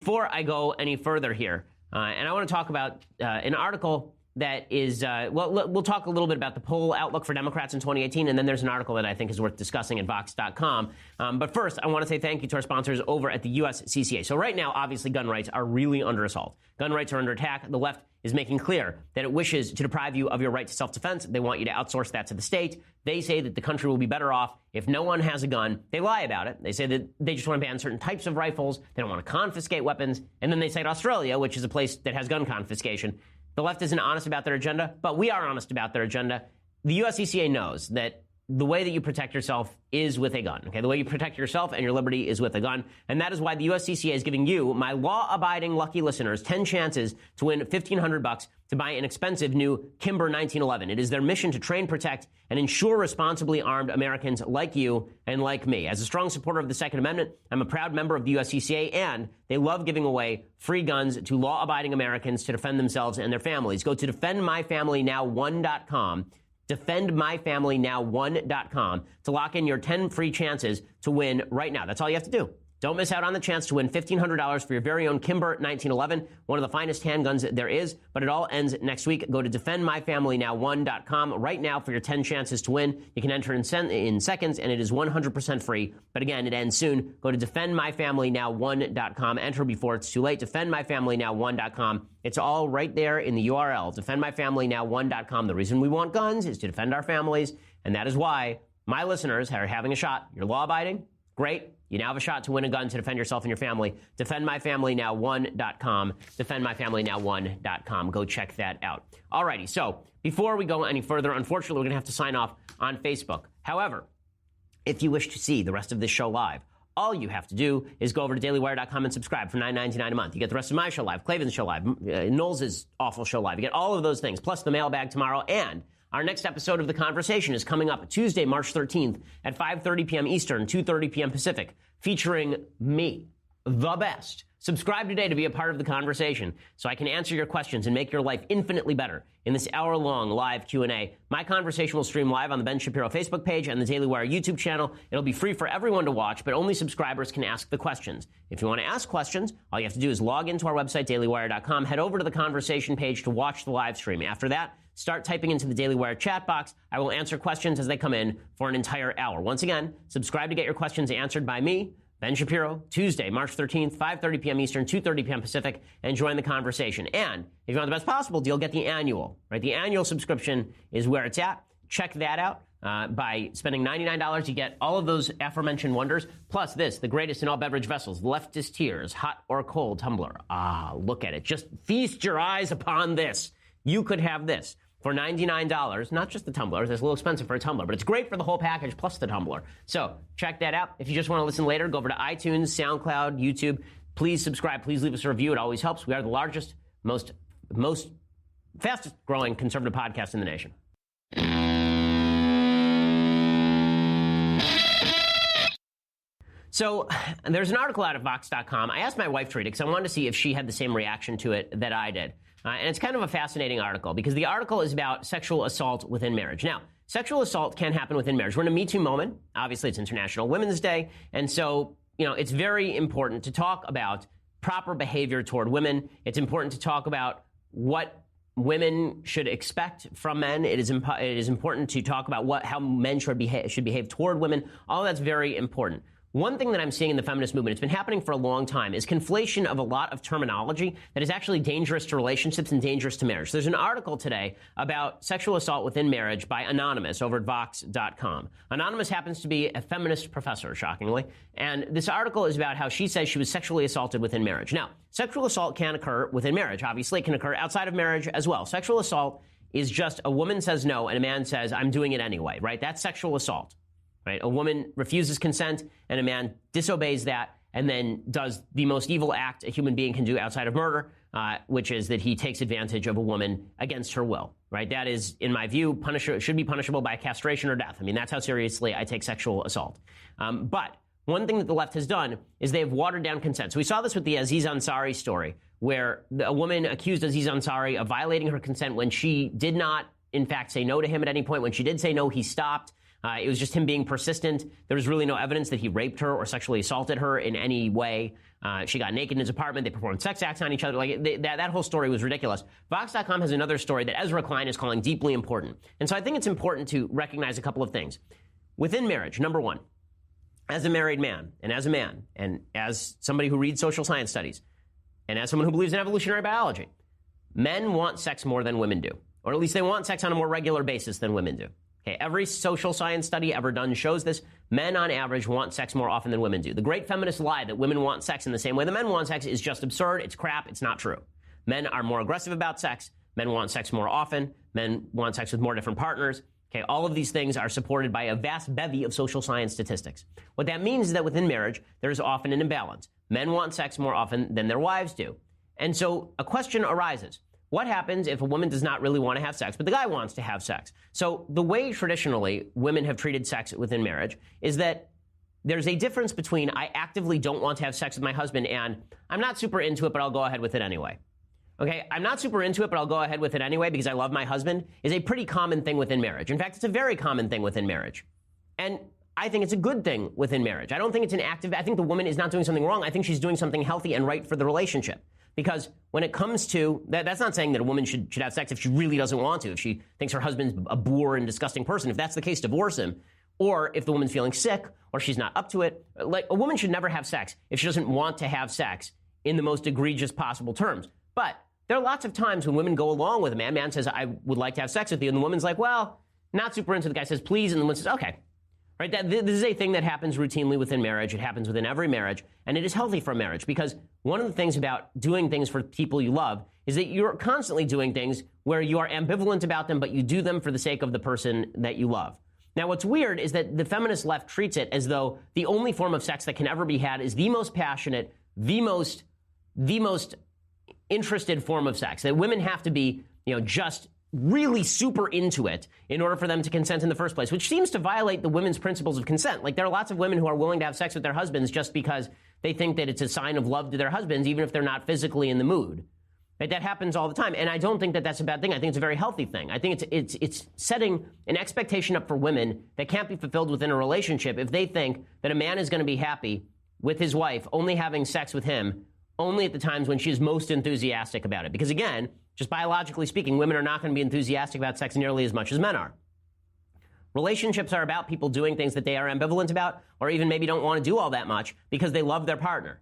before I go any further here, and I want to talk about an article that is, we'll talk a little bit about the poll outlook for Democrats in 2018, and then there's an article that I think is worth discussing at Vox.com. But first, I want to say thank you to our sponsors over at the USCCA. So right now, obviously, gun rights are really under assault. Gun rights are under attack. The left is making clear that it wishes to deprive you of your right to self-defense. They want you to outsource that to the state. They say that the country will be better off if no one has a gun. They lie about it. They say that they just want to ban certain types of rifles. They don't want to confiscate weapons. And then they cite Australia, which is a place that has gun confiscation. The left isn't honest about their agenda, but we are honest about their agenda. The USCCA knows that the way that you protect yourself is with a gun. Okay, the way you protect yourself and your liberty is with a gun. And that is why the USCCA is giving you, my law-abiding lucky listeners, 10 chances to win $1,500 to buy an expensive new Kimber 1911. It is their mission to train, protect, and ensure responsibly armed Americans like you and like me. As a strong supporter of the Second Amendment, I'm a proud member of the USCCA, and they love giving away free guns to law-abiding Americans to defend themselves and their families. Go to defendmyfamilynow1.com. defendmyfamilynow1.com to lock in your 10 free chances to win right now. That's all you have to do. Don't miss out on the chance to win $1,500 for your very own Kimber 1911, one of the finest handguns there is, but it all ends next week. Go to defendmyfamilynow1.com right now for your 10 chances to win. You can enter in seconds, and it is 100% free. But again, it ends soon. Go to defendmyfamilynow1.com. Enter before it's too late. Defendmyfamilynow1.com. It's all right there in the URL. Defendmyfamilynow1.com. The reason we want guns is to defend our families, and that is why my listeners are having a shot. You're law-abiding. Great. You now have a shot to win a gun to defend yourself and your family. DefendMyFamilyNow1.com. DefendMyFamilyNow1.com. Go check that out. Alrighty, so before we go any further, unfortunately, we're going to have to sign off on Facebook. However, if you wish to see the rest of this show live, all you have to do is go over to dailywire.com and subscribe for $9.99 a month. You get the rest of my show live, Klavan's show live, Knowles' awful show live. You get all of those things, plus the mailbag tomorrow, and our next episode of The Conversation is coming up Tuesday, March 13th at 5:30 p.m. Eastern, 2:30 p.m. Pacific, featuring me, the best. Subscribe today to be a part of The Conversation so I can answer your questions and make your life infinitely better in this hour-long live Q&A. My conversation will stream live on the Ben Shapiro Facebook page and the Daily Wire YouTube channel. It'll be free for everyone to watch, but only subscribers can ask the questions. If you want to ask questions, all you have to do is log into our website, dailywire.com, head over to the Conversation page to watch the live stream. After that, start typing into the Daily Wire chat box. I will answer questions as they come in for an entire hour. Once again, subscribe to get your questions answered by me, Ben Shapiro, Tuesday, March 13th, 5:30 p.m. Eastern, 2:30 p.m. Pacific, and join the conversation. And if you want the best possible deal, get the annual, right? The annual subscription is where it's at. Check that out. By spending $99, you get all of those aforementioned wonders, plus this, the greatest in all beverage vessels, leftist tears, hot or cold tumbler. Ah, look at it. Just feast your eyes upon this. You could have this for $99, not just the tumbler. It's a little expensive for a tumbler, but it's great for the whole package plus the tumbler. So check that out. If you just want to listen later, go over to iTunes, SoundCloud, YouTube. Please subscribe. Please leave us a review. It always helps. We are the largest, most fastest growing conservative podcast in the nation. So there's an article out of Vox.com. I asked my wife to read it because I wanted to see if she had the same reaction to it that I did. And it's kind of a fascinating article because the article is about sexual assault within marriage. Now, sexual assault can happen within marriage. We're in a Me Too moment. Obviously, it's International Women's Day. And so, it's very important to talk about proper behavior toward women. It's important to talk about what women should expect from men. It is important to talk about how men should behave toward women. All that's very important. One thing that I'm seeing in the feminist movement, it's been happening for a long time, is conflation of a lot of terminology that is actually dangerous to relationships and dangerous to marriage. There's an article today about sexual assault within marriage by Anonymous over at Vox.com. Anonymous happens to be a feminist professor, shockingly, and this article is about how she says she was sexually assaulted within marriage. Now, sexual assault can occur within marriage. Obviously, it can occur outside of marriage as well. Sexual assault is just a woman says no and a man says, I'm doing it anyway, right? That's sexual assault. Right? A woman refuses consent and a man disobeys that and then does the most evil act a human being can do outside of murder, which is that he takes advantage of a woman against her will. Right? That is, in my view, should be punishable by castration or death. I mean, that's how seriously I take sexual assault. But one thing that the left has done is they have watered down consent. So we saw this with the Aziz Ansari story, where a woman accused Aziz Ansari of violating her consent when she did not, in fact, say no to him at any point. When she did say no, he stopped. It was just him being persistent. There was really no evidence that he raped her or sexually assaulted her in any way. She got naked in his apartment. They performed sex acts on each other. That whole story was ridiculous. Vox.com has another story that Ezra Klein is calling deeply important. And so I think it's important to recognize a couple of things. Within marriage, number one, as a married man and as a man and as somebody who reads social science studies and as someone who believes in evolutionary biology, men want sex more than women do. Or at least they want sex on a more regular basis than women do. Okay, every social science study ever done shows this. Men, on average, want sex more often than women do. The great feminist lie that women want sex in the same way that men want sex is just absurd. It's crap. It's not true. Men are more aggressive about sex. Men want sex more often. Men want sex with more different partners. Okay, all of these things are supported by a vast bevy of social science statistics. What that means is that within marriage, there is often an imbalance. Men want sex more often than their wives do. And so a question arises. What happens if a woman does not really want to have sex, but the guy wants to have sex? So the way traditionally women have treated sex within marriage is that there's a difference between I actively don't want to have sex with my husband and I'm not super into it, but I'll go ahead with it anyway. Okay, I'm not super into it, but I'll go ahead with it anyway because I love my husband is a pretty common thing within marriage. In fact, it's a very common thing within marriage. And I think it's a good thing within marriage. I don't think it's an active, I think the woman is not doing something wrong. I think she's doing something healthy and right for the relationship. Because when it comes to, that's not saying that a woman should have sex if she really doesn't want to, if she thinks her husband's a boor and disgusting person. If that's the case, divorce him. Or if the woman's feeling sick or she's not up to it. Like, a woman should never have sex if she doesn't want to have sex in the most egregious possible terms. But there are lots of times when women go along with a man. Man says, I would like to have sex with you. And the woman's like, well, not super into it. The guy says, please. And the woman says, okay. Right? This is a thing that happens routinely within marriage. It happens within every marriage. And it is healthy for marriage because one of the things about doing things for people you love is that you're constantly doing things where you are ambivalent about them, but you do them for the sake of the person that you love. Now, what's weird is that the feminist left treats it as though the only form of sex that can ever be had is the most passionate, the most interested form of sex. That women have to be, just really super into it in order for them to consent in the first place, which seems to violate the women's principles of consent. Like, there are lots of women who are willing to have sex with their husbands just because they think that it's a sign of love to their husbands, even if they're not physically in the mood. Right? That happens all the time. And I don't think that that's a bad thing. I think it's a very healthy thing. I think it's setting an expectation up for women that can't be fulfilled within a relationship if they think that a man is going to be happy with his wife only having sex with him only at the times when she's most enthusiastic about it. Because again, just biologically speaking, women are not going to be enthusiastic about sex nearly as much as men are. Relationships are about people doing things that they are ambivalent about or even maybe don't want to do all that much because they love their partner.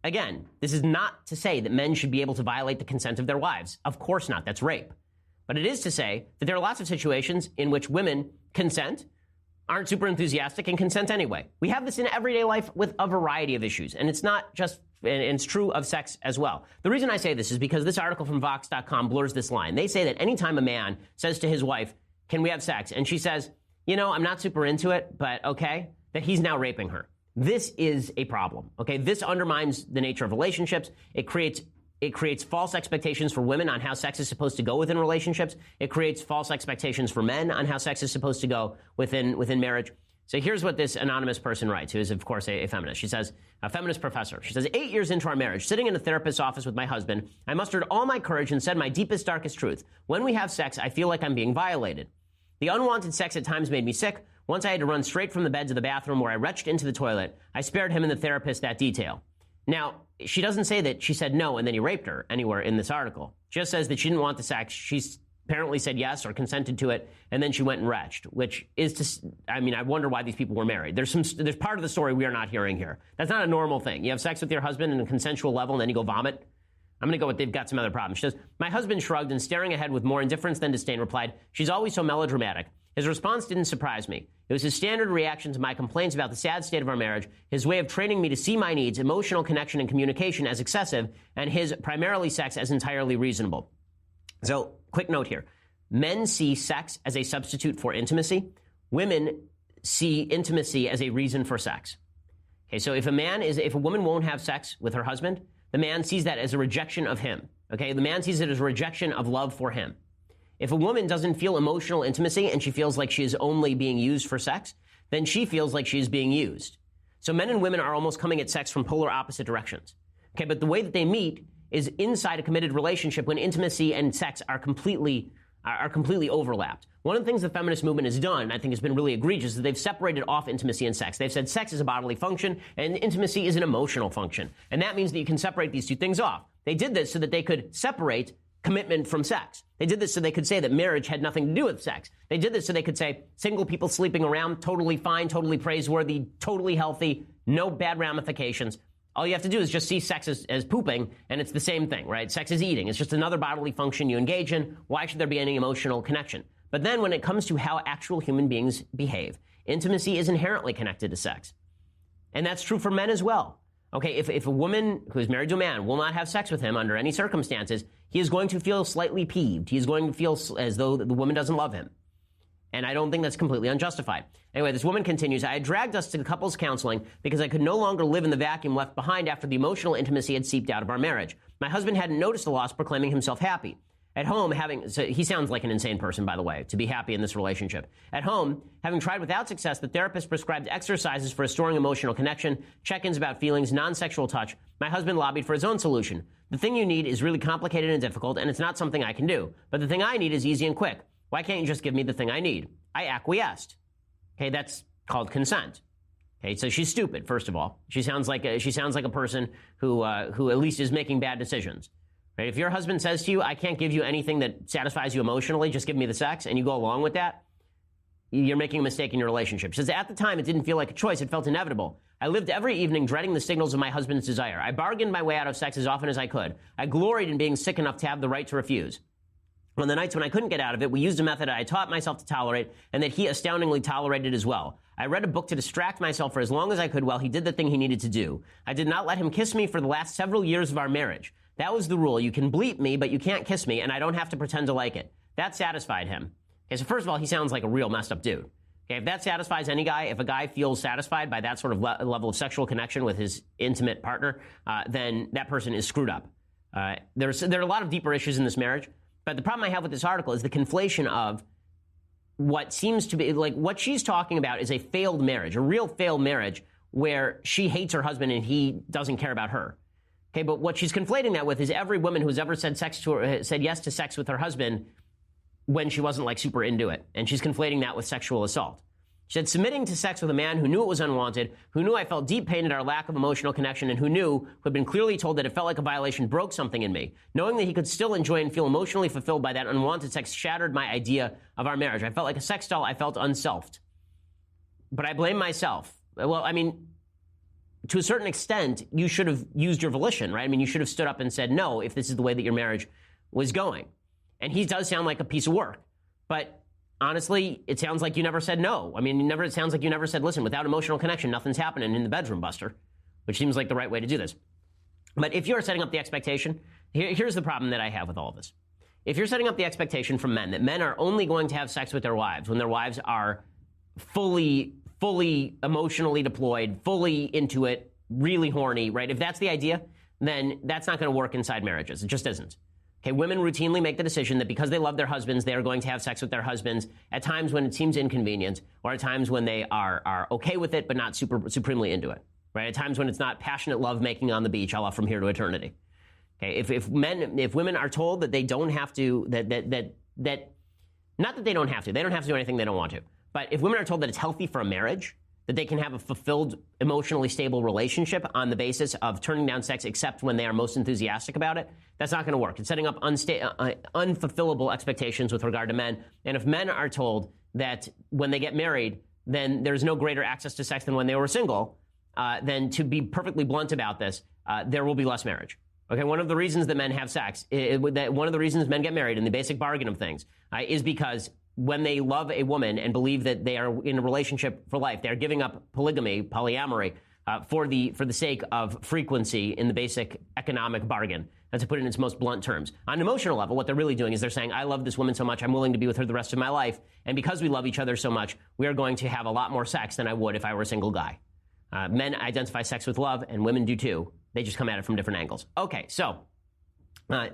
Again, this is not to say that men should be able to violate the consent of their wives. Of course not. That's rape. But it is to say that there are lots of situations in which women consent, aren't super enthusiastic, and consent anyway. We have this in everyday life with a variety of issues. And it's not just, and it's true of sex as well. The reason I say this is because this article from Vox.com blurs this line. They say that anytime a man says to his wife, can we have sex? And she says, I'm not super into it, but okay, that he's now raping her. This is a problem, okay? This undermines the nature of relationships. It creates false expectations for women on how sex is supposed to go within relationships. It creates false expectations for men on how sex is supposed to go within marriage. So here's what this anonymous person writes, who is, of course, a feminist. She says, a feminist professor. She says, 8 years into our marriage, sitting in a therapist's office with my husband, I mustered all my courage and said my deepest, darkest truth. When we have sex, I feel like I'm being violated. The unwanted sex at times made me sick. Once I had to run straight from the bed to the bathroom where I retched into the toilet. I spared him and the therapist that detail. Now, she doesn't say that she said no and then he raped her anywhere in this article. She just says that she didn't want the sex. She apparently said yes or consented to it, and then she went and retched, which is I wonder why these people were married. There's part of the story we are not hearing here. That's not a normal thing. You have sex with your husband in a consensual level and then you go vomit. I'm going to go with they've got some other problems. She says, my husband shrugged and staring ahead with more indifference than disdain replied, she's always so melodramatic. His response didn't surprise me. It was his standard reaction to my complaints about the sad state of our marriage, his way of training me to see my needs, emotional connection, and communication as excessive, and his primarily sex as entirely reasonable. So, quick note here. Men see sex as a substitute for intimacy. Women see intimacy as a reason for sex. Okay, so if a woman won't have sex with her husband, the man sees that as a rejection of him. Okay, the man sees it as a rejection of love for him. If a woman doesn't feel emotional intimacy and she feels like she is only being used for sex, then she feels like she is being used. So men and women are almost coming at sex from polar opposite directions. Okay, but the way that they meet is inside a committed relationship when intimacy and sex are completely are completely overlapped. One of the things the feminist movement has done, I think has been really egregious, is they've separated off intimacy and sex. They've said sex is a bodily function and intimacy is an emotional function. And that means that you can separate these two things off. They did this so that they could separate commitment from sex. They did this so they could say that marriage had nothing to do with sex. They did this so they could say single people sleeping around, totally fine, totally praiseworthy, totally healthy, no bad ramifications. All you have to do is just see sex as pooping, and it's the same thing, right? Sex is eating. It's just another bodily function you engage in. Why should there be any emotional connection? But then when it comes to how actual human beings behave, intimacy is inherently connected to sex. And that's true for men as well. Okay, if a woman who is married to a man will not have sex with him under any circumstances, he is going to feel slightly peeved. He is going to feel as though the woman doesn't love him. And I don't think that's completely unjustified. Anyway, this woman continues, I had dragged us to couples counseling because I could no longer live in the vacuum left behind after the emotional intimacy had seeped out of our marriage. My husband hadn't noticed the loss, proclaiming himself happy. At home, so he sounds like an insane person, by the way, to be happy in this relationship. At home, having tried without success, the therapist prescribed exercises for restoring emotional connection, check-ins about feelings, non-sexual touch. My husband lobbied for his own solution. The thing you need is really complicated and difficult, and it's not something I can do. But the thing I need is easy and quick. Why can't you just give me the thing I need? I acquiesced. Okay, that's called consent. Okay, so she's stupid, first of all. She sounds like a person who at least is making bad decisions. Right? If your husband says to you, I can't give you anything that satisfies you emotionally, just give me the sex, and you go along with that, you're making a mistake in your relationship. She says, at the time, it didn't feel like a choice. It felt inevitable. I lived every evening dreading the signals of my husband's desire. I bargained my way out of sex as often as I could. I gloried in being sick enough to have the right to refuse. On the nights when I couldn't get out of it, we used a method I taught myself to tolerate and that he astoundingly tolerated as well. I read a book to distract myself for as long as I could while he did the thing he needed to do. I did not let him kiss me for the last several years of our marriage. That was the rule. You can bleep me, but you can't kiss me, and I don't have to pretend to like it. That satisfied him. Okay, so first of all, he sounds like a real messed up dude. Okay, if that satisfies any guy, if a guy feels satisfied by that sort of level of sexual connection with his intimate partner, then that person is screwed up. There are a lot of deeper issues in this marriage, but the problem I have with this article is the conflation of what seems to be, like, what she's talking about is a failed marriage, a real failed marriage where she hates her husband and he doesn't care about her. Okay, but what she's conflating that with is every woman who's ever said yes to sex with her husband when she wasn't like super into it. And she's conflating that with sexual assault. She said, submitting to sex with a man who knew it was unwanted, who knew I felt deep pain at our lack of emotional connection, and who had been clearly told that it felt like a violation, broke something in me. Knowing that he could still enjoy and feel emotionally fulfilled by that unwanted sex shattered my idea of our marriage. I felt like a sex doll. I felt unselfed. But I blame myself. Well, I mean, to a certain extent, you should have used your volition, right? I mean, you should have stood up and said no if this is the way that your marriage was going. And he does sound like a piece of work. But honestly, it sounds like you never said no. I mean, it sounds like you never said, listen, without emotional connection, nothing's happening in the bedroom, Buster, which seems like the right way to do this. But if you're setting up the expectation, here's the problem that I have with all of this. If you're setting up the expectation from men that men are only going to have sex with their wives when their wives are fully emotionally deployed, fully into it, really horny, right? If that's the idea, then that's not going to work inside marriages. It just isn't. Okay, women routinely make the decision that because they love their husbands, they are going to have sex with their husbands at times when it seems inconvenient, or at times when they are okay with it but not supremely into it, right? At times when it's not passionate love making on the beach, a la From Here to Eternity. Okay, if women are told that they don't have to, not that they don't have to do anything they don't want to, but if women are told that it's healthy for a marriage, that they can have a fulfilled, emotionally stable relationship on the basis of turning down sex except when they are most enthusiastic about it, that's not going to work. It's setting up unfulfillable expectations with regard to men. And if men are told that when they get married, then there's no greater access to sex than when they were single, then to be perfectly blunt about this, there will be less marriage. Okay, one of the reasons that men have sex, one of the reasons men get married in the basic bargain of things is because when they love a woman and believe that they are in a relationship for life, they're giving up polyamory, for the sake of frequency in the basic economic bargain. And to put it in its most blunt terms. On an emotional level, what they're really doing is they're saying, I love this woman so much, I'm willing to be with her the rest of my life. And because we love each other so much, we are going to have a lot more sex than I would if I were a single guy. Men identify sex with love, and women do too. They just come at it from different angles. Okay, so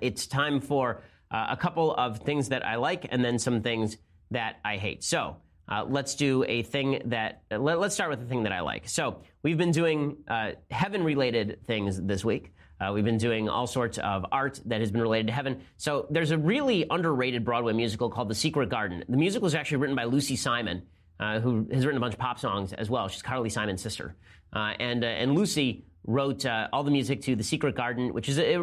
it's time for a couple of things that I like and then some things that I hate. So let's do a thing that, let's start with the thing that I like. So we've been doing heaven-related things this week. We've been doing all sorts of art that has been related to heaven. So there's a really underrated Broadway musical called The Secret Garden. The musical was actually written by Lucy Simon, who has written a bunch of pop songs as well. She's Carly Simon's sister. And Lucy wrote all the music to The Secret Garden, which is a